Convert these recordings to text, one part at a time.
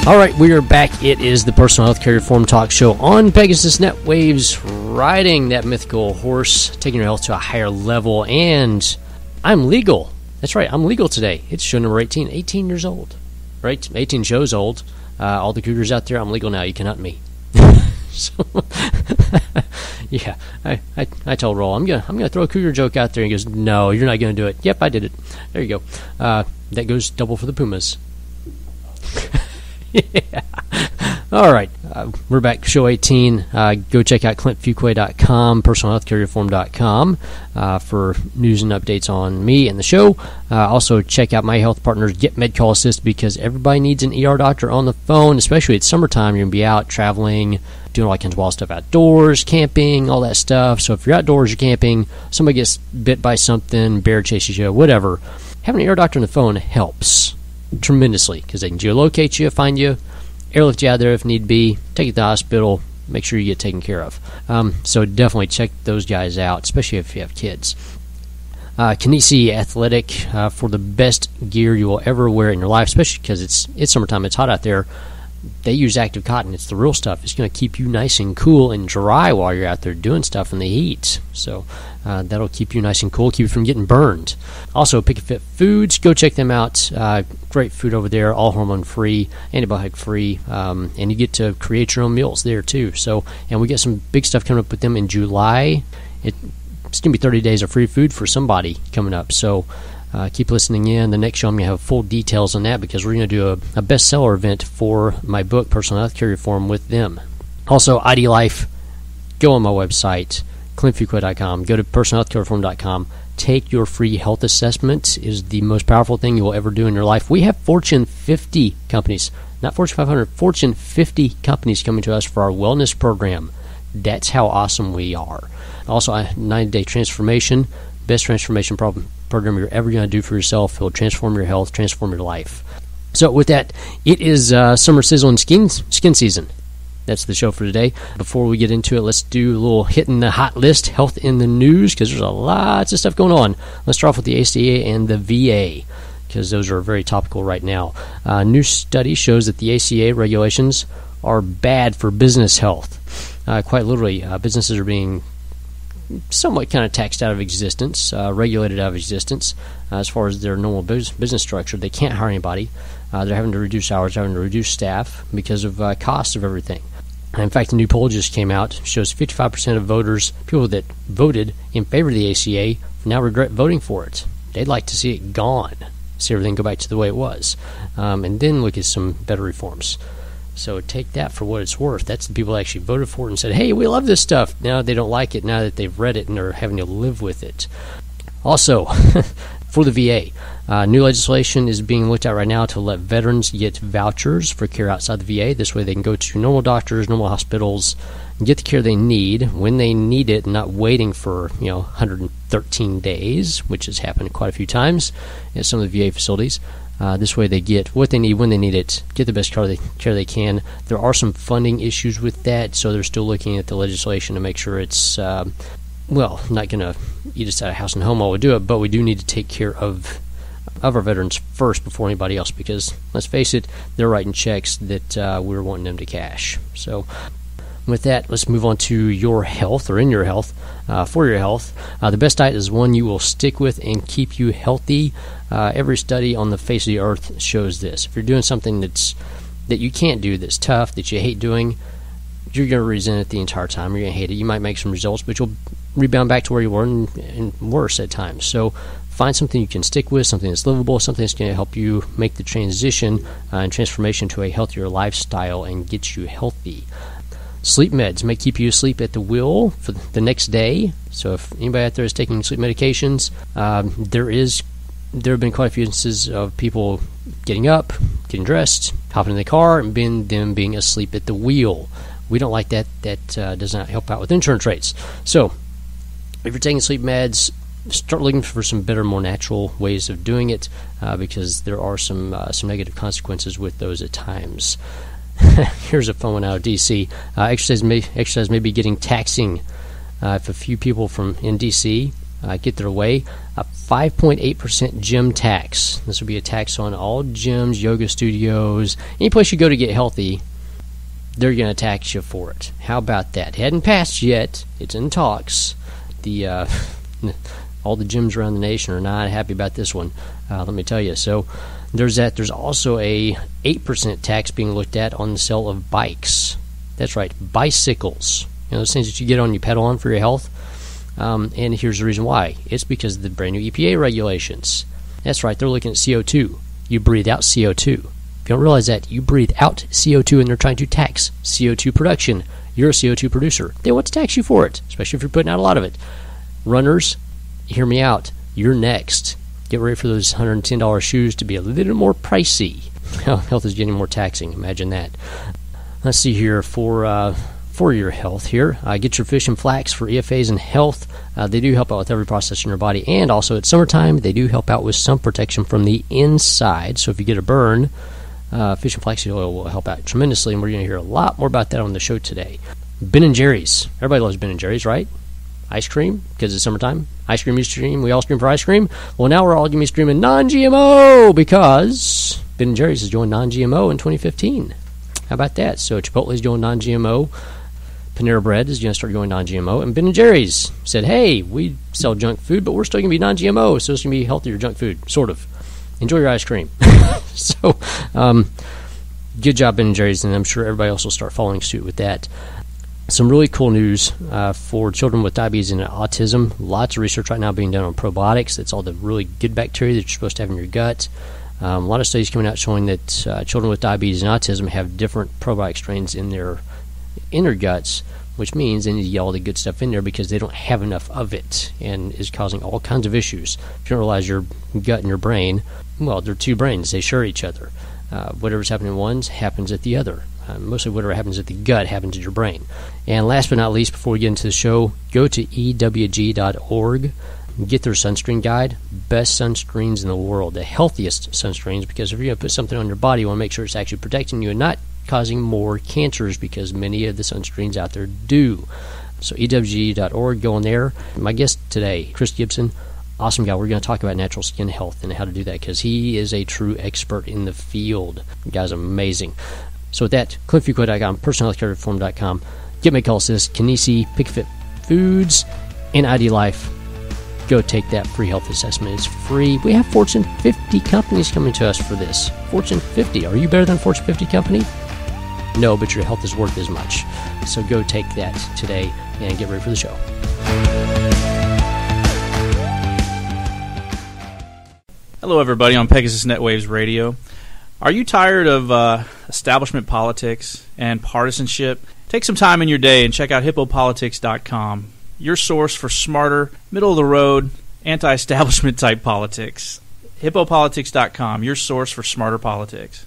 All right, we are back. It is the Personal Healthcare Reform Talk Show on Pegasus Net Waves, riding that mythical horse, taking your health to a higher level, and I'm legal. That's right, I'm legal today. It's show number 18, 18 years old, right? 18 shows old. All the cougars out there, I'm legal now. You can hunt me. So, yeah, I told Roll, I'm gonna throw a cougar joke out there. And he goes, no, you're not gonna do it. Yep, I did it. There you go. That goes double for the Pumas. Yeah. All right. We're back. Show 18. Go check out clintfuquay.com, personalhealthcarereform.com for news and updates on me and the show. Also, check out my health partners, Get Med Call Assist, because everybody needs an ER doctor on the phone, especially it's summertime. You're going to be out traveling, doing all kinds of wild stuff outdoors, camping, all that stuff. So if you're outdoors, you're camping, somebody gets bit by something, bear chases you, whatever, having an ER doctor on the phone helps tremendously because they can geolocate you, find you, airlift you out there if need be, take you to the hospital, make sure you get taken care of. So definitely check those guys out, especially if you have kids. Kinesi Athletic for the best gear you will ever wear in your life, especially because it's summertime, it's hot out there. They use active cotton. It's the real stuff. It's going to keep you nice and cool and dry while you're out there doing stuff in the heat. So that'll keep you nice and cool, keep you from getting burned. Also, Pick and Fit Foods. Go check them out. Great food over there, all hormone-free, antibiotic-free, and you get to create your own meals there, too. So, and we got some big stuff coming up with them in July. It's going to be 30 days of free food for somebody coming up. So keep listening in. The next show I'm going to have full details on that because we're going to do a bestseller event for my book, Personal Healthcare Reform, with them. Also, ID Life, go on my website, clintfuquay.com. Go to personalhealthcarereform.com. Take your free health assessment. It is the most powerful thing you will ever do in your life. We have Fortune 50 companies, not Fortune 500, Fortune 50 companies coming to us for our wellness program. That's how awesome we are. Also, a 90-day transformation, best transformation program you're ever going to do for yourself. It'll transform your health, transform your life. So with that, it is summer sizzling skin season. That's the show for today. Before we get into it, let's do a little hitting the hot list, health in the news, because there's lots of stuff going on. Let's start off with the ACA and the VA, because those are very topical right now. A new study shows that the ACA regulations are bad for business health. Quite literally, businesses are being somewhat kind of taxed out of existence, regulated out of existence as far as their normal business structure. They can't hire anybody. They're having to reduce hours, having to reduce staff because of cost of everything. In fact, a new poll just came out, shows 55% of voters, people that voted in favor of the ACA, now regret voting for it. They'd like to see it gone, see everything go back to the way it was, and then look at some better reforms. So take that for what it's worth. That's the people that actually voted for it and said, hey, we love this stuff. Now they don't like it now that they've read it and are having to live with it. Also, for the VA, new legislation is being looked at right now to let veterans get vouchers for care outside the VA. This way they can go to normal doctors, normal hospitals, and get the care they need when they need it, not waiting for 113 days, which has happened quite a few times at some of the VA facilities. This way they get what they need when they need it, get the best care they can. There are some funding issues with that, so they're still looking at the legislation to make sure it's, not going to eat us out of house and home while we do it, but we do need to take care of our veterans first before anybody else because, let's face it, they're writing checks that we're wanting them to cash. So with that, let's move on to your health, or in your health, for your health. The best diet is one you will stick with and keep you healthy. Every study on the face of the earth shows this. If you're doing something that you can't do, that's tough, that you hate doing, you're going to resent it the entire time. You're going to hate it. You might make some results, but you'll rebound back to where you were and worse at times. So find something you can stick with, something that's livable, something that's going to help you make the transition and transformation to a healthier lifestyle and get you healthy. Sleep meds may keep you asleep at the will for the next day. So if anybody out there is taking sleep medications, there have been quite a few instances of people getting up, getting dressed, hopping in the car, and them being asleep at the wheel. We don't like that. That does not help out with insurance rates. So if you're taking sleep meds, start looking for some better, more natural ways of doing it because there are some negative consequences with those at times. Here's a fun one out of D.C. Exercise may be getting taxing. If a few people in D.C. get their way. A 5.8% gym tax. This will be a tax on all gyms, yoga studios, any place you go to get healthy. They're going to tax you for it. How about that? It hadn't passed yet. It's in talks. The all the gyms around the nation are not happy about this one. Let me tell you. So there's that. There's also a 8% tax being looked at on the sale of bikes. That's right, bicycles. You know, those things that you get on, you pedal on for your health. And here's the reason why. It's because of the brand new EPA regulations. That's right, they're looking at CO2. You breathe out CO2. If you don't realize that, you breathe out CO2 and they're trying to tax CO2 production. You're a CO2 producer. They want to tax you for it, especially if you're putting out a lot of it. Runners, hear me out. You're next. Get ready for those $110 shoes to be a little more pricey. Health is getting more taxing. Imagine that. Let's see here for your health here. Get your fish and flax for EFAs and health. They do help out with every process in your body. And also, it's summertime. They do help out with sun protection from the inside. So if you get a burn, fish and flaxseed oil will help out tremendously. And we're going to hear a lot more about that on the show today. Ben & Jerry's. Everybody loves Ben & Jerry's, right? Ice cream, because it's summertime. Ice cream, you scream. We all scream for ice cream. Well, now we're all going to be screaming non-GMO because Ben & Jerry's is going non-GMO in 2015. How about that? So Chipotle is going non-GMO. Panera Bread is going to start going non-GMO. And Ben & Jerry's said, hey, we sell junk food, but we're still going to be non-GMO, so it's going to be healthier junk food, sort of. Enjoy your ice cream. So, good job, Ben & Jerry's, and I'm sure everybody else will start following suit with that. Some really cool news for children with diabetes and autism. Lots of research right now being done on probiotics. That's all the really good bacteria that you're supposed to have in your gut. A lot of studies coming out showing that children with diabetes and autism have different probiotic strains in their guts, which means they need to get all the good stuff in there because they don't have enough of it and is causing all kinds of issues. If you don't realize your gut and your brain, well, they're two brains. They share each other. Whatever's happening in one happens at the other. Mostly whatever happens at the gut happens at your brain. And last but not least, before we get into the show, go to ewg.org. Get their sunscreen guide. Best sunscreens in the world. The healthiest sunscreens, because if you're going to put something on your body, you want to make sure it's actually protecting you and not causing more cancers, because many of the sunscreens out there do. So ewg.org, go on there. My guest today, Chris Gibson, awesome guy. We're going to talk about natural skin health and how to do that, because he is a true expert in the field. The guy's amazing. So with that, ClintFuquay.com, personalhealthcarereform.com, Get Medical Assist, Kinesi, PickFit Foods, and ID Life. Go take that free health assessment. It's free. We have Fortune 50 companies coming to us for this. Fortune 50. Are you better than a Fortune 50 company? No, but your health is worth as much. So go take that today and get ready for the show. Hello, everybody, on Pegasus NetWaves Radio. Are you tired of establishment politics and partisanship? Take some time in your day and check out hippopolitics.com, your source for smarter, middle-of-the-road, anti-establishment type politics. hippopolitics.com, your source for smarter politics.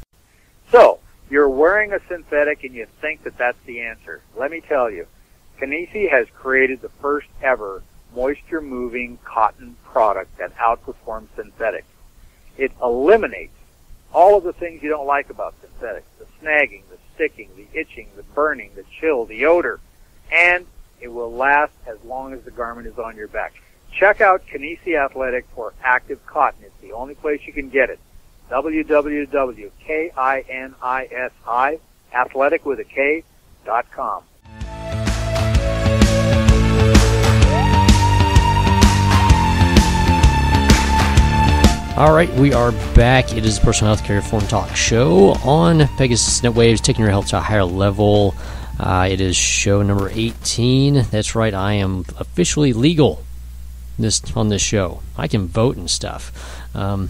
So, you're wearing a synthetic and you think that that's the answer. Let me tell you, Kinesi has created the first ever moisture-moving cotton product that outperforms synthetics. It eliminates all of the things you don't like about synthetics, the snagging, the sticking, the itching, the burning, the chill, the odor, and it will last as long as the garment is on your back. Check out Kinesi Athletic for active cotton. It's the only place you can get it. www.kinesi, athletic with a K.com. All right, we are back. It is the Personal Healthcare Reform Talk Show on Pegasus NetWaves, taking your health to a higher level. It is show number 18. That's right, I am officially legal on this show. I can vote and stuff. I've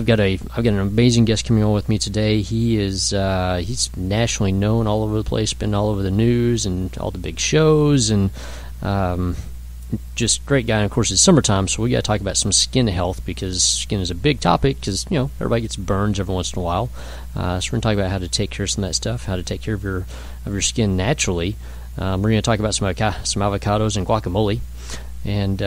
got an amazing guest coming on with me today. He's nationally known all over the place, been all over the news and all the big shows, and just great guy. And of course, it's summertime, so we got to talk about some skin health, because skin is a big topic, because everybody gets burns every once in a while. So we're going to talk about how to take care of some of that stuff, how to take care of your skin naturally. We're going to talk about some avocados and guacamole, and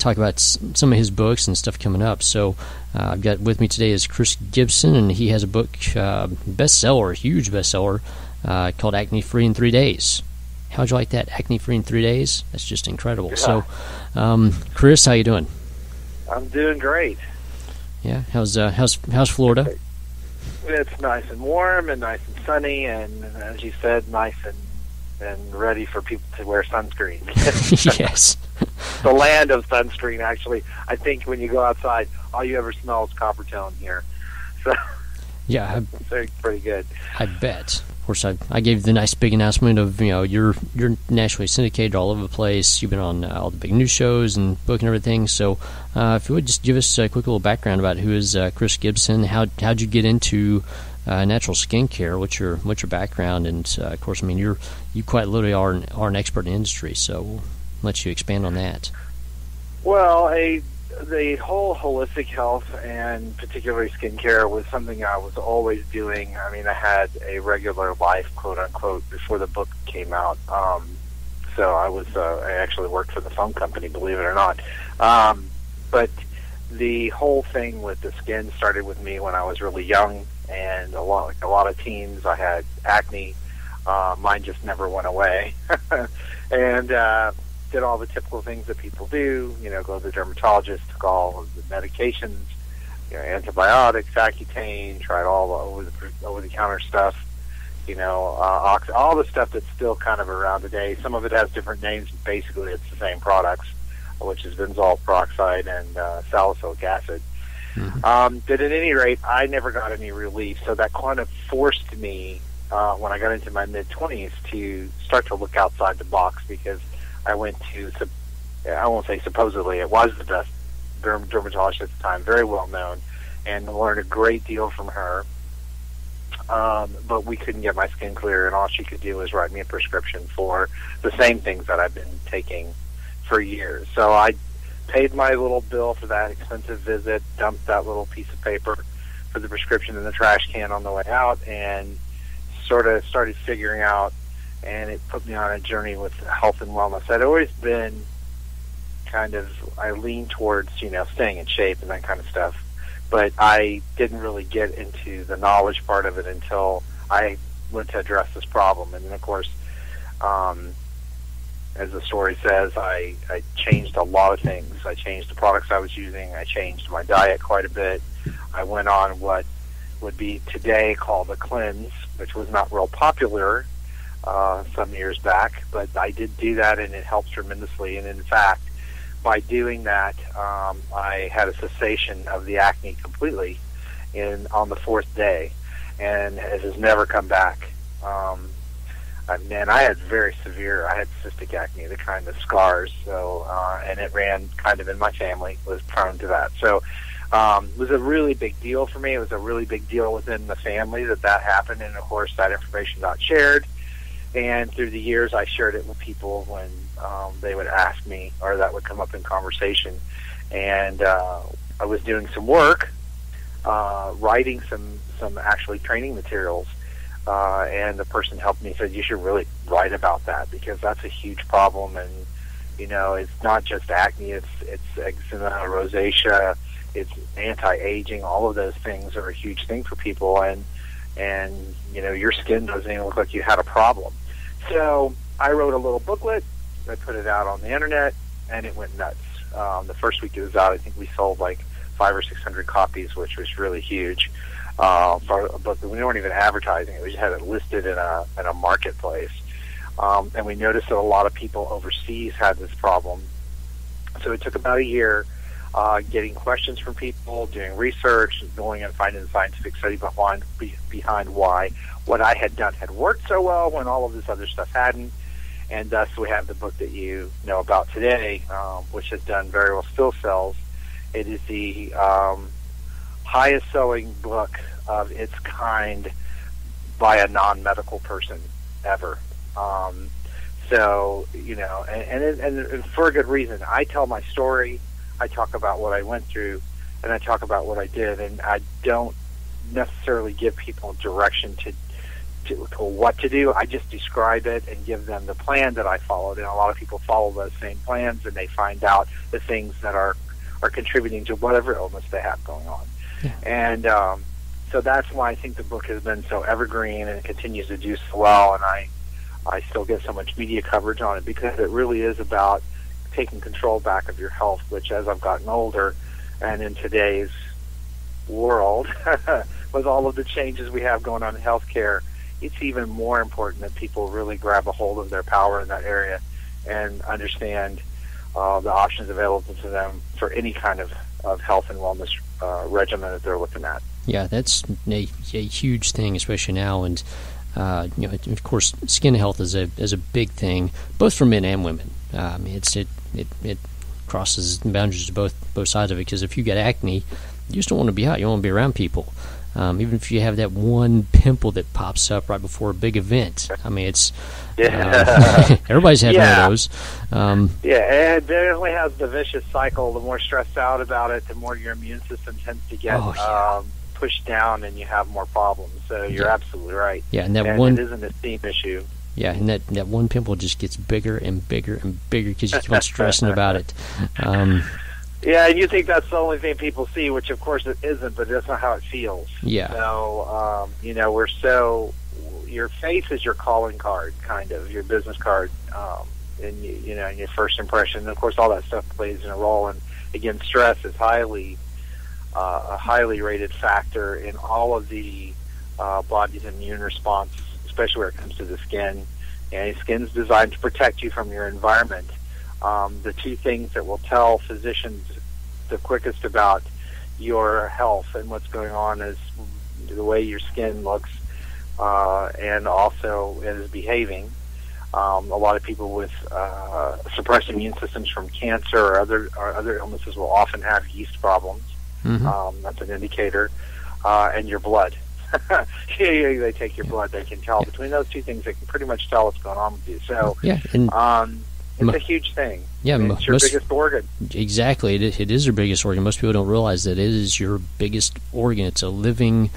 talk about some of his books and stuff coming up. So I've got with me today is Chris Gibson, and he has a book, bestseller, huge bestseller, called Acne Free in 3 Days. how'd you like that? Acne-free in 3 days? That's just incredible. Yeah. So, Chris, how you doing? I'm doing great. Yeah, how's Florida? It's nice and warm and nice and sunny, and as you said, nice and ready for people to wear sunscreen. Yes. The land of sunscreen, actually. I think when you go outside, all you ever smell is copper tone here. So yeah, it's pretty good. I bet. Of course, I gave the nice big announcement of, you're nationally syndicated all over the place. You've been on all the big news shows and book and everything. So if you would just give us a quick little background about who is Chris Gibson, how'd you get into natural skincare? What's your background? And of course, I mean, you quite literally are an expert in the industry. So we'll let you expand on that. Well, the whole holistic health and particularly skincare was something I was always doing. I mean, I had a regular life, quote unquote, before the book came out. So I actually worked for the phone company, believe it or not. But the whole thing with the skin started with me when I was really young, and a lot of teens, I had acne. Mine just never went away, and did all the typical things that people do, go to the dermatologist, took all of the medications, antibiotics, Accutane, tried all the over-the-counter stuff, all the stuff that's still kind of around today. Some of it has different names, but basically it's the same products, which is benzoyl peroxide and salicylic acid. Mm-hmm. But at any rate, I never got any relief, so that kind of forced me, when I got into my mid-20s, to start to look outside the box, because I went to, I won't say supposedly, it was the best dermatologist at the time, very well known, and learned a great deal from her. But we couldn't get my skin clear, and all she could do was write me a prescription for the same things that I've been taking for years. So I paid my little bill for that expensive visit, dumped that little piece of paper for the prescription in the trash can on the way out, and sort of started figuring out, and it put me on a journey with health and wellness. I'd always been I leaned towards, staying in shape and that kind of stuff, but I didn't really get into the knowledge part of it until I went to address this problem. And then, of course, as the story says, I changed a lot of things. I changed the products I was using. I changed my diet quite a bit. I went on what would be today called a cleanse, which was not real popular some years back, but I did do that, and it helped tremendously. And in fact, by doing that, I had a cessation of the acne completely on the fourth day, and it has never come back. And I had I had cystic acne, the kind of scars, so and it ran kind of in my family, was prone to that. So it was a really big deal for me. It was a really big deal within the family that happened, and of course that information got shared. And through the years, I shared it with people when they would ask me, or that would come up in conversation. And I was doing some work, writing some actually training materials, and the person helped me, said, you should really write about that, because that's a huge problem. And it's not just acne; it's eczema, rosacea, it's anti-aging. All of those things are a huge thing for people, and your skin doesn't even look like you had a problem. So I wrote a little booklet. I put it out on the internet, and it went nuts. The first week it was out, I think we sold like 500 or 600 copies, which was really huge. For a book that we weren't even advertising it; we just had it listed in a marketplace. And we noticed that a lot of people overseas had this problem. So it took about a year, getting questions from people, doing research, going and finding the scientific study behind why what I had done had worked so well when all of this other stuff hadn't. And thus we have the book that you know about today, which has done very well, still sells. It is the highest selling book of its kind by a non-medical person ever. So, and for a good reason. I tell my story, I talk about what I went through, and I talk about what I did, and I don't necessarily give people direction to what to do. I just describe it and give them the plan that I followed, and a lot of people follow those same plans, and they find out the things that are contributing to whatever illness they have going on. Yeah. And so that's why I think the book has been so evergreen and continues to do so well, and I still get so much media coverage on it because it really is about taking control back of your health, which as I've gotten older and in today's world, with all of the changes we have going on in healthcare, it's even more important that people really grab a hold of their power in that area and understand the options available to them for any kind of health and wellness regimen that they're looking at. Yeah, that's a huge thing, especially now, and of course, skin health is a big thing, both for men and women. It crosses the boundaries to both sides of it, because if you get acne, you just don't want to be out. You don't want to be around people. Even if you have that one pimple that pops up right before a big event. I mean, it's everybody's had one of those. It definitely has the vicious cycle. The more stressed out about it, the more your immune system tends to get pushed down, and you have more problems. So you're absolutely right. Yeah, and it is an esteem issue. Yeah, and that one pimple just gets bigger and bigger and bigger because you keep on stressing about it. Yeah, and you think that's the only thing people see, which of course it isn't, but that's not how it feels. Yeah. So, your face is your calling card, kind of, your business card, and in your first impression. And of course, all that stuff plays in a role. And again, stress is a highly rated factor in all of the body's immune response, especially where it comes to the skin. And skin's designed to protect you from your environment. The two things that will tell physicians the quickest about your health and what's going on is the way your skin looks and also is behaving. A lot of people with suppressed immune systems from cancer or other illnesses will often have yeast problems. Mm-hmm. That's an indicator. And your blood. They take your blood. They can tell. Between those two things, they can pretty much tell what's going on with you. So, it's a huge thing. Yeah, it's your biggest organ. Exactly, it is your biggest organ. Most people don't realize that it is your biggest organ. It's a living,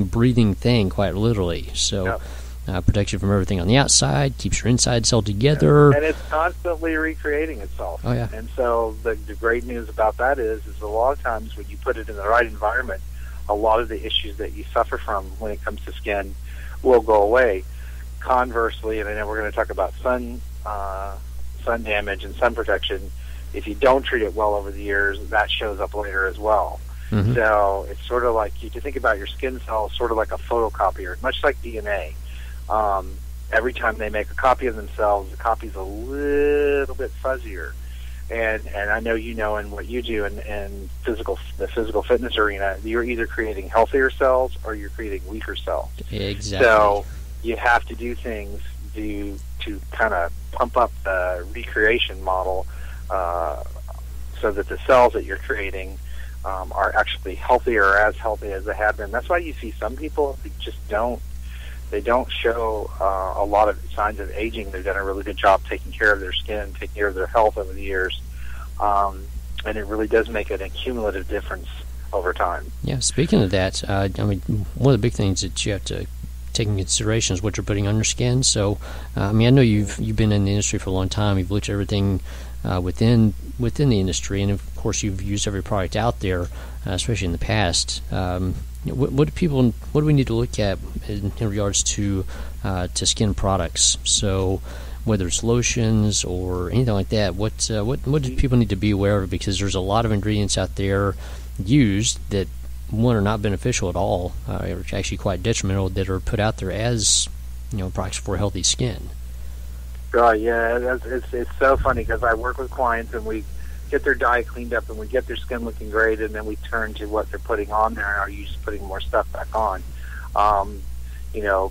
breathing thing, quite literally. So, protects you from everything on the outside, keeps your inside cell together, and it's constantly recreating itself. Oh yeah. And so the great news about that is a lot of times when you put it in the right environment, a lot of the issues that you suffer from when it comes to skin will go away. Conversely, and I know we're going to talk about sun damage and sun protection, if you don't treat it well over the years, that shows up later as well. Mm-hmm. So it's sort of like, you can think about your skin cells sort of like a photocopier, much like DNA. Every time they make a copy of themselves, the copy's a little bit fuzzier. And I know in what you do in the physical fitness arena, you're either creating healthier cells or you're creating weaker cells. Exactly. So you have to do things to kind of pump up the recreation model so that the cells that you're creating are actually healthier or as healthy as they have been. That's why you see some people who just don't show a lot of signs of aging. They've done a really good job taking care of their skin, taking care of their health over the years, and it really does make an accumulative difference over time. Yeah, speaking of that, one of the big things that you have to take into consideration is what you're putting on your skin. So, I know you've been in the industry for a long time. You've looked at everything within the industry, and of course you've used every product out there, especially in the past. What do we need to look at in regards to skin products? So whether it's lotions or anything like that, what do people need to be aware of? Because there's a lot of ingredients out there used that, one, are not beneficial at all, or actually quite detrimental, that are put out there as products for healthy skin. Yeah, it's so funny because I work with clients and we get their diet cleaned up and we get their skin looking great, and then we turn to what they're putting on there and are you just putting more stuff back on.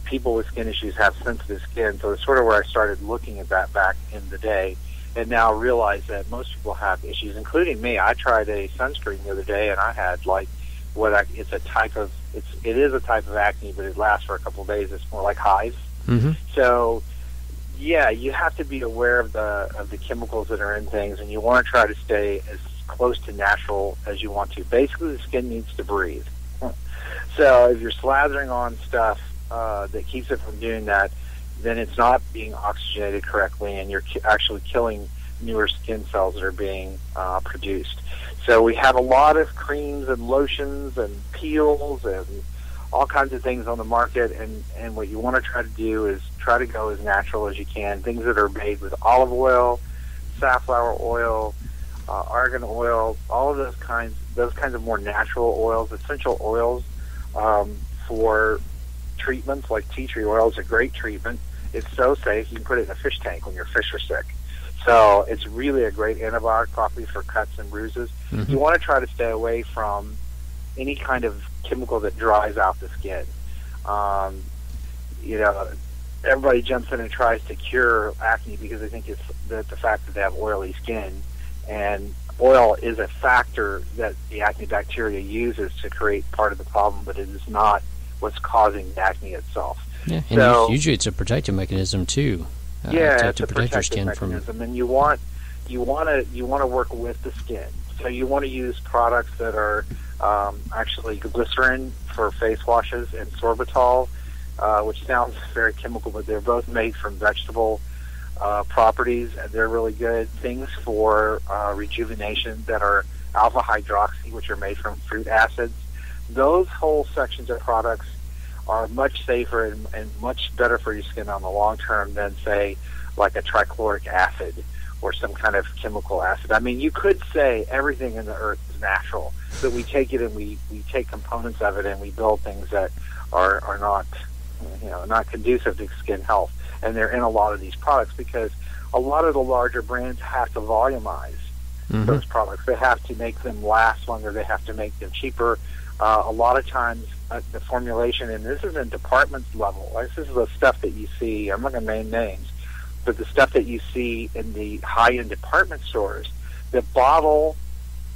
People with skin issues have sensitive skin, so it's sort of where I started looking at that back in the day, and now realize that most people have issues, including me. I tried a sunscreen the other day and I had it is a type of acne, but it lasts for a couple of days. It's more like hives. Mm-hmm. So yeah, you have to be aware of the chemicals that are in things, and you want to try to stay as close to natural as you want to. Basically, the skin needs to breathe. So if you're slathering on stuff that keeps it from doing that, then it's not being oxygenated correctly, and you're actually killing newer skin cells that are being produced. So we have a lot of creams and lotions and peels and all kinds of things on the market, and what you want to try to do is try to go as natural as you can. Things that are made with olive oil, safflower oil, argan oil, all of those kinds of more natural oils, essential oils for treatments like tea tree oil is a great treatment. It's so safe. You can put it in a fish tank when your fish are sick. So it's really a great antibiotic property for cuts and bruises. Mm-hmm. You want to try to stay away from any kind of chemical that dries out the skin. Everybody jumps in and tries to cure acne because they think it's the fact that they have oily skin. And oil is a factor that the acne bacteria uses to create part of the problem, but it is not what's causing the acne itself. Yeah, and so, usually it's a protective mechanism too. It's a protective mechanism, and you want to work with the skin. So you want to use products that are actually glycerin for face washes and sorbitol, which sounds very chemical, but they're both made from vegetable properties, and they're really good. Things for rejuvenation that are alpha hydroxy, which are made from fruit acids. Those whole sections of products are much safer and much better for your skin on the long term than, say, like a trichloric acid or some kind of chemical acid. I mean, you could say everything in the earth is natural, but we take it and we take components of it and we build things that are not, not conducive to skin health. And they're in a lot of these products because a lot of the larger brands have to volumize those products. They have to make them last longer. They have to make them cheaper. A lot of times the formulation, and this is in departments level, this is the stuff that you see, I'm not going to name names, but the stuff that you see in the high-end department stores, the bottle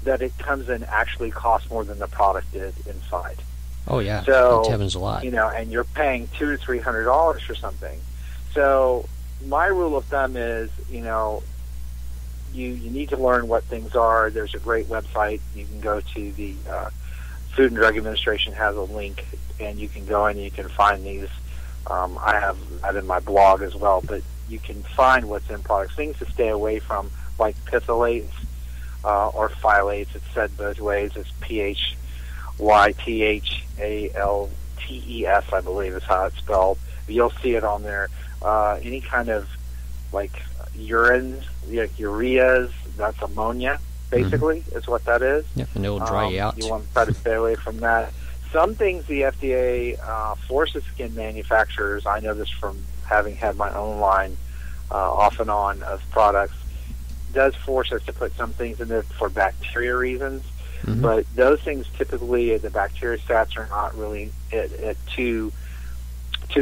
that it comes in actually costs more than the product did inside. Oh, yeah. So, it happens a lot. And you're paying $200 to $300 for something. So my rule of thumb is, you need to learn what things are. There's a great website. You can go to the Food and Drug Administration has a link, and you can go and you can find these. I have that in my blog as well, but you can find what's in products. Things to stay away from, like phythalates or phthalates. It's said both ways. It's PHYTHALTES, I believe is how it's spelled. You'll see it on there. Any kind of like urine, like ureas, that's ammonia, basically, is what that is. Yep, and it will dry you out. You want to try to stay away from that. Some things the FDA forces skin manufacturers, I know this from having had my own line off and on of products, does force us to put some things in there for bacteria reasons. But those things typically, the bacteria stats are not really to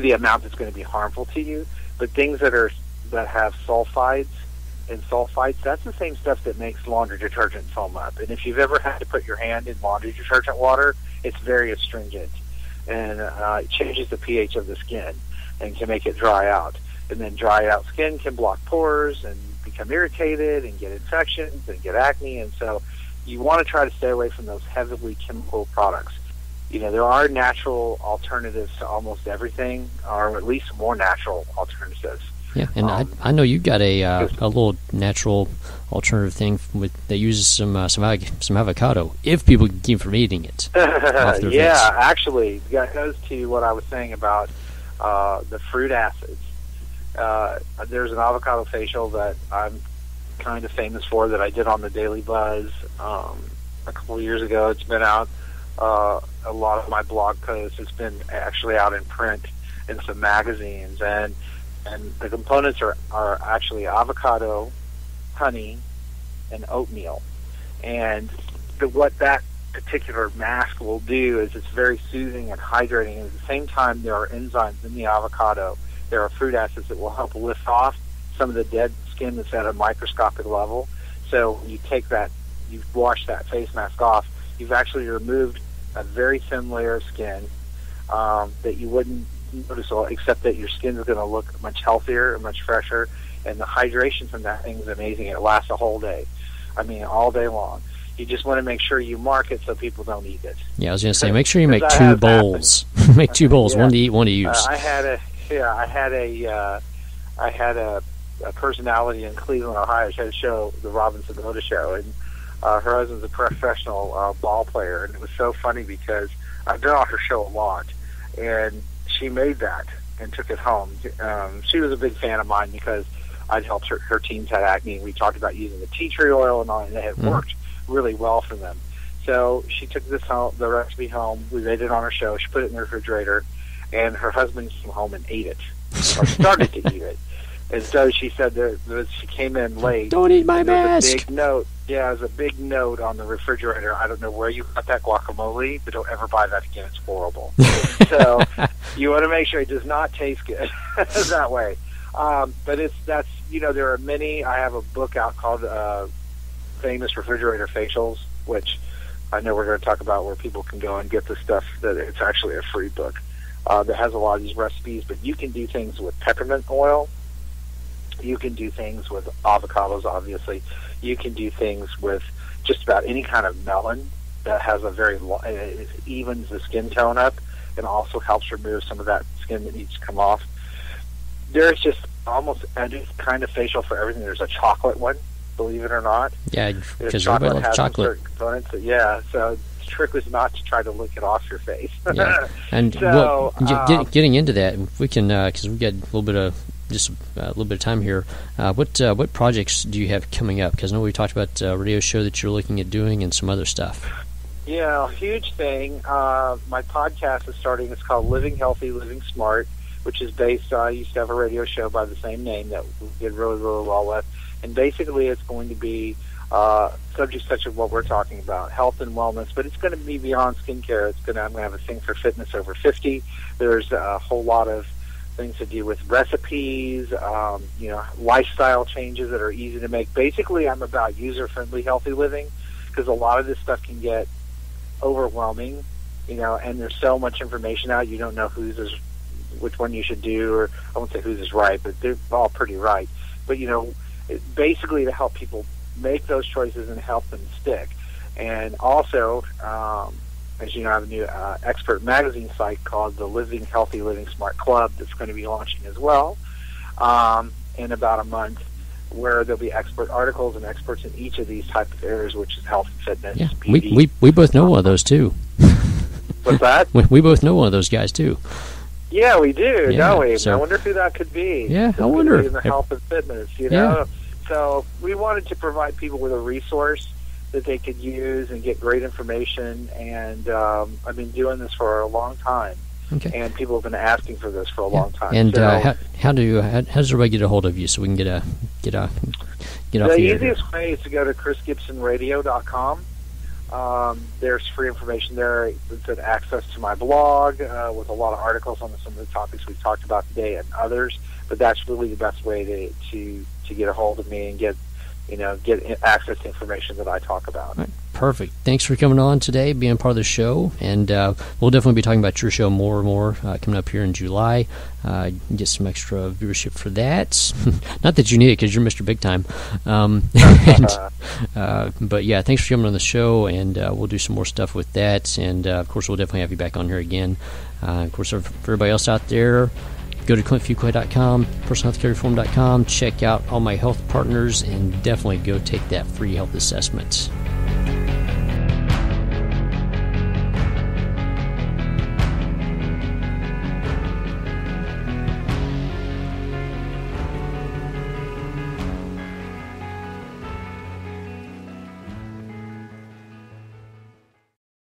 the amount that's going to be harmful to you. But things that have sulfides and sulfites, that's the same stuff that makes laundry detergent foam up. And if you've ever had to put your hand in laundry detergent water, it's very astringent, and it changes the pH of the skin and can make it dry out. And then dry out skin can block pores and become irritated and get infections and get acne. And so you want to try to stay away from those heavily chemical products. There are natural alternatives to almost everything, or at least more natural alternatives. Yeah, and I know you got a little natural alternative thing that uses some avocado, if people can keep from eating it. Yeah, actually, that goes to what I was saying about the fruit acids. There's an avocado facial that I'm kind of famous for that I did on the Daily Buzz a couple of years ago. It's been out. A lot of my blog posts, it's been actually out in print in some magazines, and the components are actually avocado, honey, and oatmeal. And what that particular mask will do is it's very soothing and hydrating, and at the same time there are enzymes in the avocado. There are fruit acids that will help lift off some of the dead skin that's at a microscopic level. So when you take that, you wash that face mask off, you've actually removed a very thin layer of skin that you wouldn't notice, except that your skin is going to look much healthier and much fresher, and the hydration from that thing is amazing. It lasts a whole day. I mean, all day long. You just want to make sure you mark it so people don't eat it. Yeah, I was going to say, make sure you make 2 bowls. Make 2 bowls, one to eat, one to use. I had a personality in Cleveland, Ohio. She had a show, the Robin Sabota Show, and her husband's a professional ball player, and it was so funny because I've been on her show a lot, and she made that and took it home. She was a big fan of mine because I'd helped her teams had acne. We talked about using the tea tree oil and all, and it had worked really well for them. So she took this home, the recipe home. We made it on her show. She put it in the refrigerator, and her husband came home and ate it, or started to eat it. And so she said that she came in late. Don't eat my mask. A big note. Yeah, there's a big note on the refrigerator. I don't know where you got that guacamole, but don't ever buy that again. It's horrible. So you want to make sure it does not taste good that way. But that's there are many. I have a book out called Famous Refrigerator Facials, which I know we're going to talk about, where people can go and get the stuff. That it's actually a free book that has a lot of these recipes. But you can do things with peppermint oil. You can do things with avocados, obviously. You can do things with just about any kind of melon that has it evens the skin tone up and also helps remove some of that skin that needs to come off. There's just almost any kind of facial for everything. There's a chocolate one, believe it or not. Yeah, because everybody loves chocolate. Components so the trick is not to try to lick it off your face. Yeah. And so, getting into that, if we can, because we've got a little bit of time here. What projects do you have coming up? Because I know we talked about a radio show that you're looking at doing and some other stuff. Yeah, huge thing. My podcast is starting. It's called Living Healthy, Living Smart, which is based on, I used to have a radio show by the same name that we did really, really well with. And basically it's going to be subjects such as what we're talking about, health and wellness, but it's going to be beyond skincare. I'm going to have a thing for fitness over 50. There's a whole lot of things to do with recipes, lifestyle changes that are easy to make. Basically, I'm about user-friendly, healthy living, because a lot of this stuff can get overwhelming, and there's so much information out, you don't know which one you should do, or I won't say whose is right, but they're all pretty right. But, basically to help people make those choices and help them stick. And also, as you know, I have a new expert magazine site called the Living Healthy, Living Smart Club that's going to be launching as well in about a month, where there'll be expert articles and experts in each of these type of areas, which is health and fitness. Yeah, beauty. we both know one of those too. What's that? We both know one of those guys too. Yeah, we do, don't we? So, I wonder who that could be. Yeah, I wonder. In the health and fitness, Yeah. So we wanted to provide people with a resource that they could use and get great information. And I've been doing this for a long time. Okay. And people have been asking for this for a long time. And how does everybody get a hold of you so we can get off the air? The easiest way is to go to chrisgibsonradio.com. There's free information there. It's access to my blog with a lot of articles on some of the topics we've talked about today and others. But that's really the best way to get a hold of me and get access to information that I talk about. Right. Perfect. Thanks for coming on today, being part of the show, and we'll definitely be talking about your show more and more coming up here in July. Get some extra viewership for that. Not that you need it because you're Mr. Big Time. But yeah, thanks for coming on the show, and we'll do some more stuff with that. And of course, we'll definitely have you back on here again. Of course, for everybody else out there, go to clintfuquay.com, personalhealthcarereform.com, check out all my health partners, and definitely go take that free health assessment.